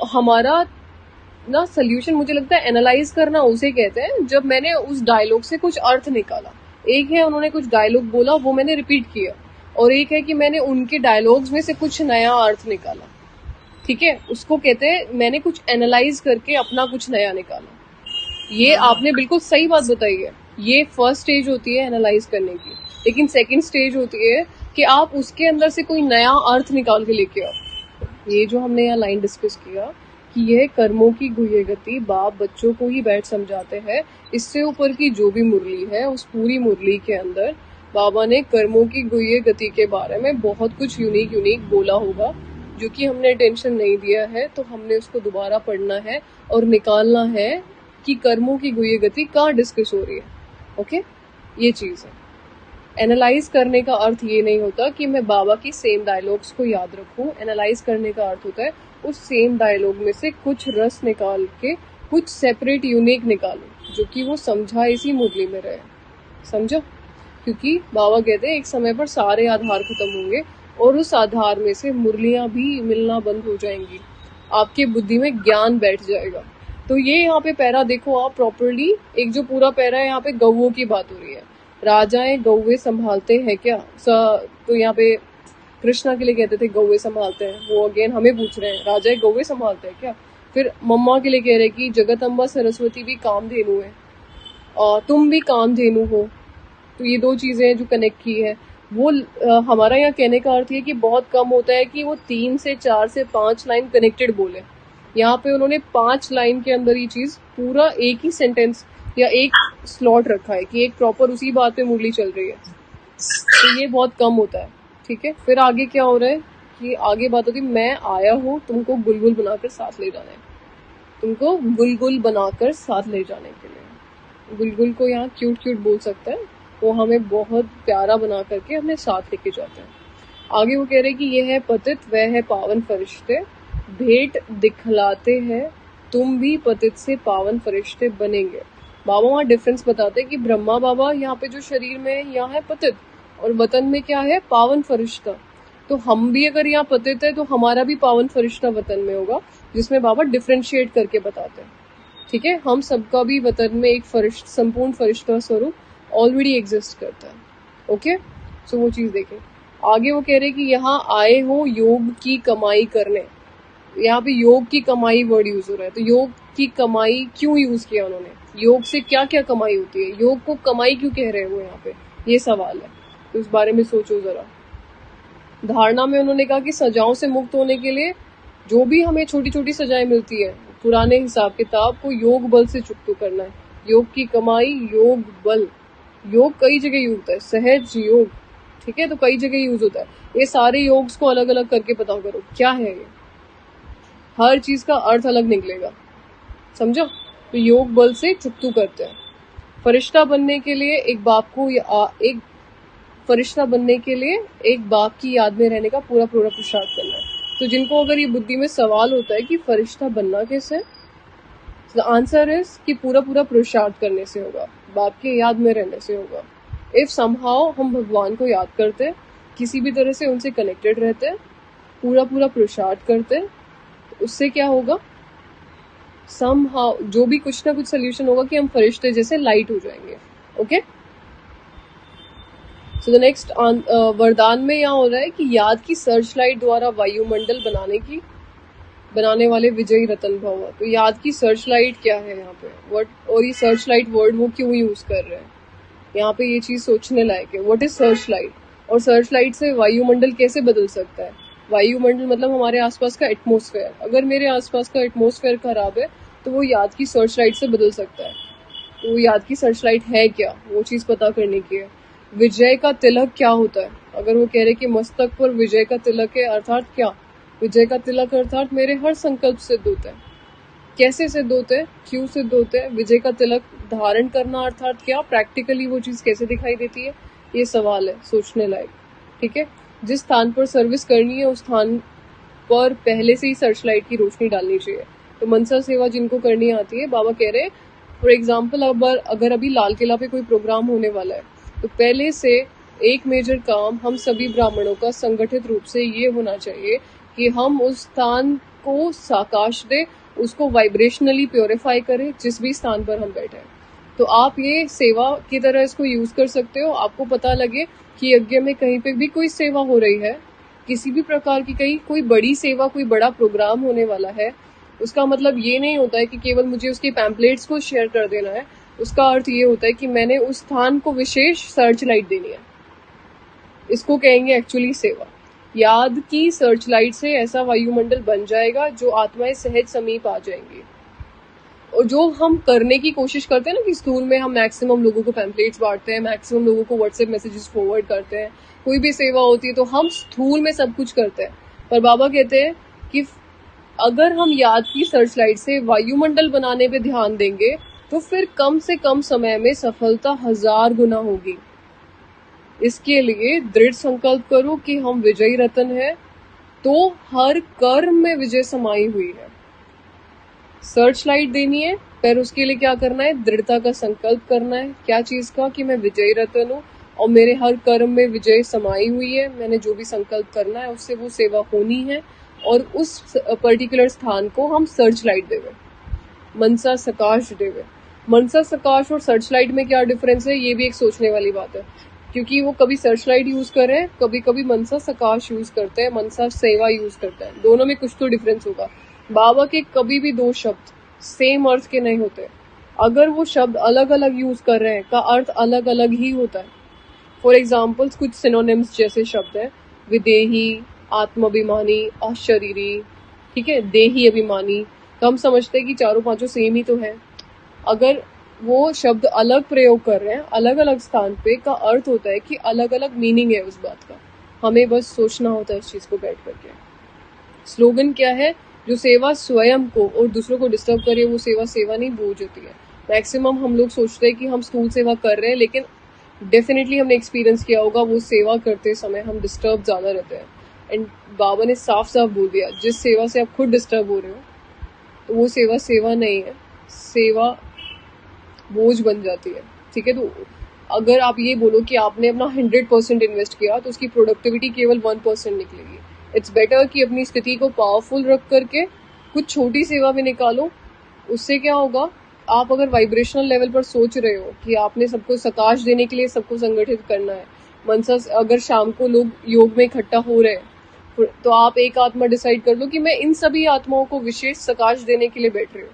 हमारा ना सोल्यूशन मुझे लगता है एनालाइज करना उसे कहते हैं जब मैंने उस डायलॉग से कुछ अर्थ निकाला। एक है उन्होंने कुछ डायलॉग बोला, वो मैंने रिपीट किया, और एक है कि मैंने उनके डायलॉग्स में से कुछ नया अर्थ निकाला, ठीक है, उसको कहते हैं मैंने कुछ एनालाइज करके अपना कुछ नया निकाला। ये आपने बिल्कुल सही बात बताई है। ये फर्स्ट स्टेज होती है एनालाइज करने की, लेकिन सेकंड स्टेज होती है कि आप उसके अंदर से कोई नया अर्थ निकाल के लेके आओ। ये जो हमने यहाँ लाइन डिस्कस किया कि यह कर्मों की गुह्य गति बाप बच्चों को ही बैठ समझाते हैं, इससे ऊपर की जो भी मुरली है उस पूरी मुरली के अंदर बाबा ने कर्मों की गुह्य गति के बारे में बहुत कुछ यूनिक बोला होगा, जो कि हमने अटेंशन नहीं दिया है। तो हमने उसको दोबारा पढ़ना है और निकालना है कि कर्मों की गुह्य गति कहाँ डिस्कस हो रही है। ओके, ये चीज है। एनालाइज करने का अर्थ ये नहीं होता कि मैं बाबा की सेम डायलॉग्स को याद रखूं। एनालाइज करने का अर्थ होता है उस सेम डायलॉग में से कुछ रस निकाल के कुछ सेपरेट यूनिक निकालो, जो कि वो समझा इसी मुरली में रहे, समझो। क्योंकि बाबा कहते हैं एक समय पर सारे आधार खत्म होंगे और उस आधार में से मुरलियां भी मिलना बंद हो जाएंगी, आपके बुद्धि में ज्ञान बैठ जाएगा। तो ये यहाँ पे पैरा देखो आप प्रॉपरली, एक जो पूरा पैरा है यहाँ पे गौओं की बात हो रही है। राजाएं गौवे संभालते हैं क्या? तो यहाँ पे कृष्णा के लिए कहते थे गौवे संभालते हैं, वो अगेन हमें पूछ रहे हैं राजाएं गौवे संभालते हैं क्या? फिर मम्मा के लिए कह रहे कि जगत अम्बा सरस्वती भी कामधेनु है और तुम भी कामधेनु हो। तो ये दो चीजें जो कनेक्ट की है वो हमारा यहाँ कहने का अर्थ है कि बहुत कम होता है कि वो 3 से 4 से 5 लाइन कनेक्टेड बोले। यहाँ पे उन्होंने 5 लाइन के अंदर ये चीज पूरा एक ही सेंटेंस या एक स्लॉट रखा है कि एक प्रॉपर उसी बात पे मुरली चल रही है, तो ये बहुत कम होता है, ठीक है। फिर आगे क्या हो रहा है कि आगे बात होती है मैं आया हूँ तुमको गुलगुल बनाकर साथ ले जाना है, तुमको गुलगुल बनाकर साथ ले जाने के लिए। गुलगुल को यहाँ क्यूट बोल सकता है, वो हमें बहुत प्यारा बना करके अपने साथ लेके जाते हैं। आगे वो कह रहे कि ये है पतित वह है पावन फरिश्ते, भेंट दिखलाते हैं तुम भी पतित से पावन फरिश्ते बनेंगे। बाबा वहाँ डिफरेंस बताते हैं कि ब्रह्मा बाबा यहाँ पे जो शरीर में है यहाँ है पतित, और वतन में क्या है पावन फरिश्ता। तो हम भी अगर यहाँ पतित है तो हमारा भी पावन फरिश्ता वतन में होगा, जिसमें बाबा डिफरेंशिएट करके बताते हैं, ठीक है। हम सबका भी वतन में एक संपूर्ण फरिश्ता स्वरूप ऑलरेडी एग्जिस्ट करता है, ओके। सो वो चीज देखें। आगे वो कह रहे कि यहाँ आए हो योग की कमाई करने, यहाँ पे योग की कमाई वर्ड यूज हो रहा है। तो योग की कमाई क्यों यूज किया उन्होंने, योग से क्या क्या कमाई होती है, योग को कमाई क्यों कह रहे हैं वो यहाँ पे, ये सवाल है। तो इस बारे में सोचो जरा। धारणा में उन्होंने कहा कि सजाओं से मुक्त होने के लिए जो भी हमें छोटी छोटी सजाएं मिलती है, पुराने हिसाब किताब को योग बल से चुकता करना है। योग की कमाई, योग बल, योग कई जगह यूज होता है, सहज योग, ठीक है, तो कई जगह यूज होता है। ये सारे योग्स को अलग अलग करके पता करो क्या है ये, हर चीज का अर्थ अलग निकलेगा, समझो। तो योग बल से चुकतू करते हैं। फरिश्ता बनने के लिए एक बाप की याद में रहने का पूरा पुरुषार्थ करना है। तो जिनको अगर ये बुद्धि में सवाल होता है कि फरिश्ता बनना कैसे, द आंसर इज कि पूरा पुरुषार्थ करने से होगा, बाप की याद में रहने से होगा। इफ समहाउ हम भगवान को याद करते हैं, किसी भी तरह से उनसे कनेक्टेड रहते हैं, पूरा पुरुषार्थ करते हैं, तो उससे क्या होगा, समहाउ जो भी कुछ ना कुछ सोल्यूशन होगा कि हम फरिश्ते जैसे लाइट हो जाएंगे। ओके, सो द नेक्स्ट वरदान में यहाँ हो रहा है कि याद की सर्च लाइट द्वारा वायुमंडल बनाने वाले विजयी रतन भव। तो याद की सर्च लाइट क्या है यहाँ पे, और ये सर्च लाइट वर्ड वो क्यों यूज कर रहे हैं, यहाँ पे ये चीज सोचने लायक है। व्हाट इज सर्च लाइट, और सर्च लाइट से वायुमंडल कैसे बदल सकता है। वायुमंडल मतलब हमारे आसपास का एटमॉस्फेयर, अगर मेरे आसपास का एटमॉस्फेयर खराब है तो वो याद की सर्च लाइट से बदल सकता है। तो वो याद की सर्च लाइट है क्या, वो चीज पता करने की है। विजय का तिलक क्या होता है, अगर वो कह रहे कि मस्तक पर विजय का तिलक है, अर्थात क्या, विजय का तिलक अर्थात मेरे हर संकल्प सिद्ध होता है। कैसे सिद्ध होते हैं, क्यों सिद्ध होते हैं, विजय का तिलक धारण करना अर्थात क्या, प्रैक्टिकली वो चीज कैसे दिखाई देती है, ये सवाल है सोचने लायक। ठीक है, जिस स्थान पर सर्विस करनी है उस स्थान पर पहले से ही सर्च लाइट की रोशनी डालनी चाहिए। तो मनसा सेवा जिनको करनी आती है, बाबा कह रहे हैं फॉर एग्जाम्पल अगर अभी लाल किला पे कोई प्रोग्राम होने वाला है, तो पहले से एक मेजर काम हम सभी ब्राह्मणों का संगठित रूप से ये होना चाहिए कि हम उस स्थान को साकाश दे, उसको वाइब्रेशनली प्योरीफाई करें जिस भी स्थान पर हम बैठे हैं। तो आप ये सेवा की तरह इसको यूज कर सकते हो। आपको पता लगे कि यज्ञ में कहीं पे भी कोई सेवा हो रही है, किसी भी प्रकार की कहीं कोई बड़ी सेवा, कोई बड़ा प्रोग्राम होने वाला है, उसका मतलब ये नहीं होता है कि केवल मुझे उसके पैम्पलेट्स को शेयर कर देना है। उसका अर्थ ये होता है कि मैंने उस स्थान को विशेष सर्च लाइट देनी है। इसको कहेंगे एक्चुअली सेवा। याद की सर्च लाइट से ऐसा वायुमंडल बन जाएगा जो आत्माएं सहज समीप आ जाएंगी। और जो हम करने की कोशिश करते हैं ना कि स्कूल में हम मैक्सिमम लोगों को पैम्पलेट्स बांटते हैं, मैक्सिमम लोगों को व्हाट्सएप मैसेजेस फॉरवर्ड करते हैं, कोई भी सेवा होती है तो हम स्थूल में सब कुछ करते हैं। पर बाबा कहते हैं कि अगर हम याद की सर्च लाइट से वायुमंडल बनाने पे ध्यान देंगे तो फिर कम से कम समय में सफलता 1000 गुना होगी। इसके लिए दृढ़ संकल्प करो कि हम विजयी रतन है, तो हर कर्म में विजय समाई हुई है। सर्च लाइट देनी है, पर उसके लिए क्या करना है, दृढ़ता का संकल्प करना है। क्या चीज का, कि मैं विजयी रतन हूँ और मेरे हर कर्म में विजय समाई हुई है। मैंने जो भी संकल्प करना है उससे वो सेवा होनी है, और उस पर्टिकुलर स्थान को हम सर्च लाइट देवे, मनसा सकाश देवे। मनसा सकाश और सर्च लाइट में क्या डिफरेंस है, ये भी एक सोचने वाली बात है, क्योंकि वो कभी सर्च लाइट यूज कर रहे हैं, कभी कभी मनसा सकाश यूज करते हैं, मनसा सेवा यूज करते हैं। दोनों में कुछ तो डिफरेंस होगा। बाबा के कभी भी दो शब्द सेम अर्थ के नहीं होते। अगर वो शब्द अलग अलग यूज कर रहे हैं का अर्थ अलग अलग ही होता है। फॉर एग्जाम्पल्स कुछ सिनोनिम्स जैसे शब्द है, विदेही, आत्माभिमानी, अशरीरी, ठीक है, देही अभिमानी, तो हम समझते हैं कि चारों पांचों सेम ही तो है। अगर वो शब्द अलग प्रयोग कर रहे हैं अलग अलग स्थान पे, का अर्थ होता है कि अलग अलग मीनिंग है उस बात का। हमें बस सोचना होता है इस चीज को बैठ करके। स्लोगन क्या है, जो सेवा स्वयं को और दूसरों को डिस्टर्ब करे वो सेवा नहीं बोझ होती है। मैक्सिमम हम लोग सोचते हैं कि हम स्थूल सेवा कर रहे हैं, लेकिन डेफिनेटली हमने एक्सपीरियंस किया होगा वो सेवा करते समय हम डिस्टर्ब ज्यादा रहते हैं। एंड बाबा ने साफ साफ बोल दिया, जिस सेवा से आप खुद डिस्टर्ब हो रहे हो तो वो सेवा नहीं है, सेवा बोझ बन जाती है। ठीक है, तो अगर आप ये बोलो कि आपने अपना 100% इन्वेस्ट किया तो उसकी प्रोडक्टिविटी केवल 1% निकलेगी। इट्स बेटर कि अपनी स्थिति को पावरफुल रख करके कुछ छोटी सेवा में निकालो। उससे क्या होगा, आप अगर वाइब्रेशनल लेवल पर सोच रहे हो कि आपने सबको सकाश देने के लिए सबको संगठित करना है, मनसा अगर शाम को लोग योग में इकट्ठा हो रहे हैं तो आप एक आत्मा डिसाइड कर लो कि मैं इन सभी आत्माओं को विशेष सकाश देने के लिए बैठ रही हूँ।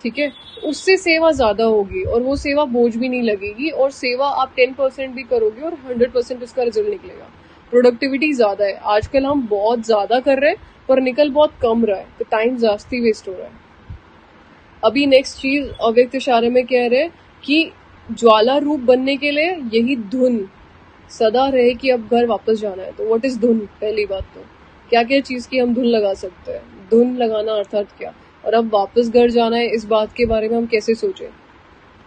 ठीक है, उससे सेवा ज्यादा होगी और वो सेवा बोझ भी नहीं लगेगी, और सेवा आप 10% भी करोगे और 100% उसका रिजल्ट निकलेगा। प्रोडक्टिविटी ज्यादा है, आजकल हम बहुत ज्यादा कर रहे हैं पर निकल बहुत कम रहा है, तो टाइम जास्ती वेस्ट हो रहा है। अभी नेक्स्ट चीज अव्यक्त इशारे में कह रहे हैं कि ज्वाला रूप बनने के लिए यही धुन सदा रहे कि अब घर वापस जाना है। तो व्हाट इज धुन? पहली बात तो क्या क्या चीज की हम धुन लगा सकते हैं, धुन लगाना अर्थात क्या, और अब वापस घर जाना है इस बात के बारे में हम कैसे सोचें।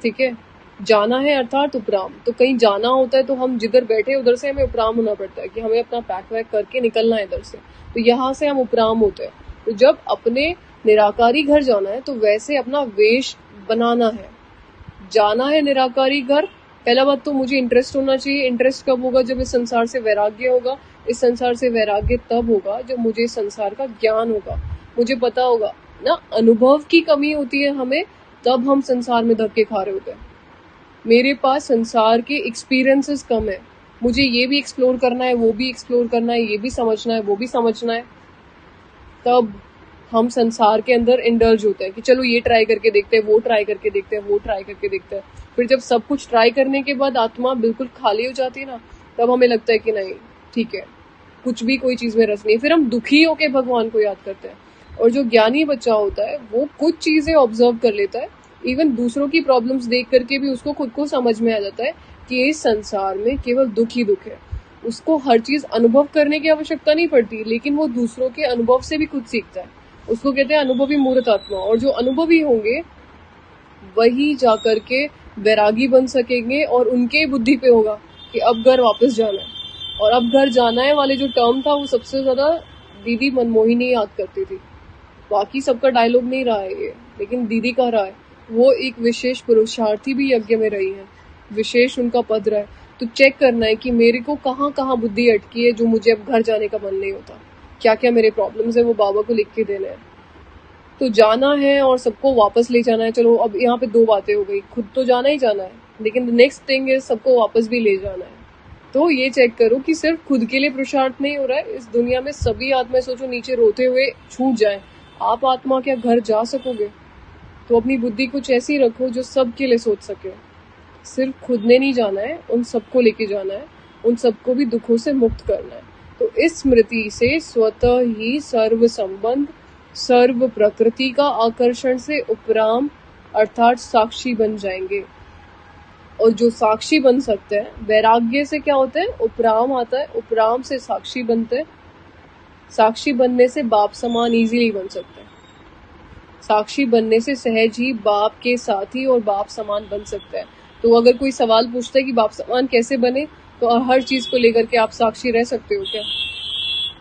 ठीक है, जाना है अर्थात उपराम, तो कहीं जाना होता है तो हम जिधर बैठे उधर से हमें उपराम होना पड़ता है कि हमें अपना पैक वैक करके निकलना है इधर से, तो यहाँ से हम उपराम होते हैं। तो जब अपने निराकारी घर जाना है तो वैसे अपना वेश बनाना है, जाना है निराकारी घर। पहला बात तो मुझे इंटरेस्ट होना चाहिए। इंटरेस्ट कब होगा? जब इस संसार से वैराग्य होगा। इस संसार से वैराग्य तब होगा जब मुझे इस संसार का ज्ञान होगा, मुझे पता होगा ना। अनुभव की कमी होती है हमें, तब हम संसार में धक्के खा रहे होते हैं। मेरे पास संसार के एक्सपीरियंसेस कम है, मुझे ये भी एक्सप्लोर करना है, वो भी एक्सप्लोर करना है, ये भी समझना है, वो भी समझना है, तब हम संसार के अंदर इंडल्ज होते हैं कि चलो ये ट्राई करके देखते हैं, वो ट्राई करके देखते हैं, वो ट्राई करके देखते हैं। फिर जब सब कुछ ट्राई करने के बाद आत्मा बिल्कुल खाली हो जाती है ना, तब हमें लगता है कि नहीं ठीक है, कुछ भी कोई चीज में रस नहीं है। फिर हम दुखी होके भगवान को याद करते हैं। और जो ज्ञानी बच्चा होता है वो कुछ चीजें ऑब्जर्व कर लेता है, इवन दूसरों की प्रॉब्लम्स देख करके भी उसको खुद को समझ में आ जाता है कि इस संसार में केवल दुख ही दुख है। उसको हर चीज अनुभव करने की आवश्यकता नहीं पड़ती, लेकिन वो दूसरों के अनुभव से भी कुछ सीखता है। उसको कहते हैं अनुभवी मूर्त आत्मा। और जो अनुभवी होंगे वही जाकर के वैरागी बन सकेंगे, और उनके बुद्धि पे होगा कि अब घर वापस जाना है। और अब घर जाना है वाले जो टर्म था वो सबसे ज्यादा दीदी मनमोहिनी याद करती थी। बाकी सबका डायलॉग नहीं रहा है ये, लेकिन दीदी का रहा है। वो एक विशेष पुरुषार्थी भी यज्ञ में रही है, विशेष उनका पद रहा है। तो चेक करना है कि मेरे को कहाँ कहाँ बुद्धि अटकी है जो मुझे अब घर जाने का मन नहीं होता, क्या क्या मेरे प्रॉब्लम्स है वो बाबा को लिख के देना है। तो जाना है और सबको वापस ले जाना है। चलो अब यहाँ पे दो बातें हो गई, खुद तो जाना ही जाना है, लेकिन नेक्स्ट थिंग है सबको वापस भी ले जाना है। तो ये चेक करो कि सिर्फ खुद के लिए पुरुषार्थ नहीं हो रहा है। इस दुनिया में सभी आत्माएं सोचो नीचे रोते हुए छूट जाएं, आप आत्मा क्या घर जा सकोगे? तो अपनी बुद्धि कुछ ऐसी रखो जो सबके लिए सोच सके। सिर्फ खुद ने नहीं जाना है, उन सबको लेके जाना है, उन सबको भी दुखों से मुक्त करना है। तो इस स्मृति से स्वतः ही सर्व संबंध, सर्व प्रकृति का आकर्षण से उपराम अर्थात साक्षी बन जाएंगे। और जो साक्षी बन सकते हैं, वैराग्य से क्या होता है? उपराम आता है, उपराम से साक्षी बनते हैं। साक्षी बनने से बाप समान इजीली बन सकते हैं। साक्षी बनने से सहज ही बाप के साथी और बाप समान बन सकते हैं। तो अगर कोई सवाल पूछता है कि बाप समान कैसे बने, तो हर चीज को लेकर के आप साक्षी रह सकते हो क्या?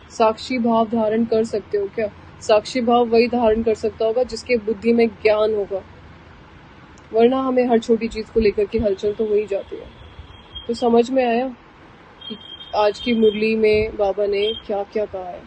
साक्षी भाव धारण कर सकते हो क्या? साक्षी भाव वही धारण कर सकता होगा जिसके बुद्धि में ज्ञान होगा, वरना हमें हर छोटी चीज को लेकर के हलचल तो हो ही जाती है। तो समझ में आया कि आज की मुरली में बाबा ने क्या क्या कहा है।